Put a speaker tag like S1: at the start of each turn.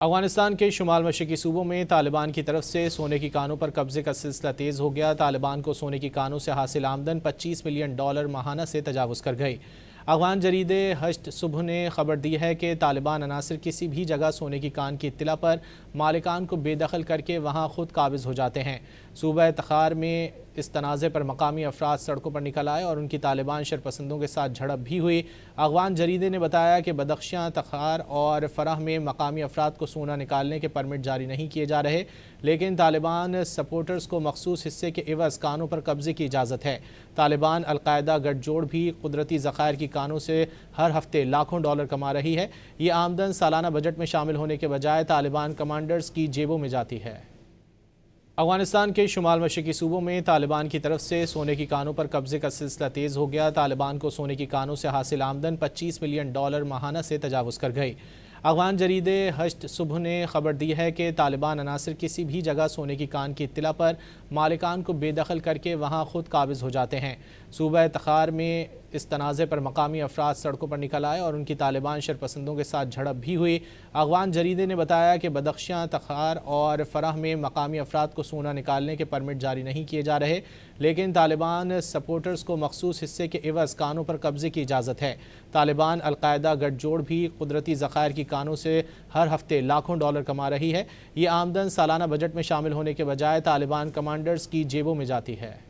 S1: افغانستان کے شمال مشرقی صوبوں میں طالبان کی طرف سے سونے کی کانوں پر قبضے کا سلسلہ تیز ہو گیا۔ طالبان کو سونے کی کانوں سے حاصل آمدن $25 ملین ماہانہ سے تجاوز کر گئی۔ افغان جریدے ہشت صبح نے خبر دی ہے کہ طالبان عناصر کسی بھی جگہ سونے کی کان کی اطلاع پر مالکان کو بے دخل کر کے وہاں خود قابض ہو جاتے ہیں۔ صوبہ تخار میں اس تنازع پر مقامی افراد سڑکوں پر نکل آئے اور ان کی طالبان شرپسندوں کے ساتھ جھڑپ بھی ہوئی۔ افغان جریدے نے بتایا کہ بدخشاں، تخار اور فرح میں مقامی افراد کو سونا نکالنے کے پرمٹ جاری نہیں کیے جا رہے، لیکن طالبان سپورٹرز کو مخصوص حصے کے عوض کانوں پر قبضے کی اجازت ہے۔ طالبان القاعدہ گٹھ جوڑ بھی قدرتی ذخائر کی کانوں سے ہر ہفتے لاکھوں ڈالر کما رہی ہے۔ یہ آمدن سالانہ بجٹ میں شامل ہونے کے بجائے طالبان کمانڈرز کی جیبوں میں جاتی ہے۔ افغانستان کے شمال مشرقی صوبوں میں طالبان کی طرف سے سونے کی کانوں پر قبضے کا سلسلہ تیز ہو گیا۔ طالبان کو سونے کی کانوں سے حاصل آمدن $25 ملین ماہانہ سے تجاوز کر گئی۔ افغان جریدے ہشت صبح نے خبر دی ہے کہ طالبان عناصر کسی بھی جگہ سونے کی کان کی اطلاع پر مالکان کو بے دخل کر کے وہاں خود قابض ہو جاتے ہیں۔ صوبہ تخار میں اس تنازع پر مقامی افراد سڑکوں پر نکل آئے اور ان کی طالبان شرپسندوں کے ساتھ جھڑپ بھی ہوئی۔ افغان جریدے نے بتایا کہ بدخشاں، تخار اور فرح میں مقامی افراد کو سونا نکالنے کے پرمٹ جاری نہیں کیے جا رہے، لیکن طالبان سپورٹرز کو مخصوص حصے کے عوض کانوں پر قبضے کی اجازت ہے۔ طالبان القاعدہ گٹھ جوڑ بھی قدرتی ذخائر کی کانوں سے ہر ہفتے لاکھوں ڈالر کما رہی ہے۔ یہ آمدن سالانہ بجٹ میں شامل ہونے کے بجائے طالبان کمانڈرز کی جیبوں میں جاتی ہے۔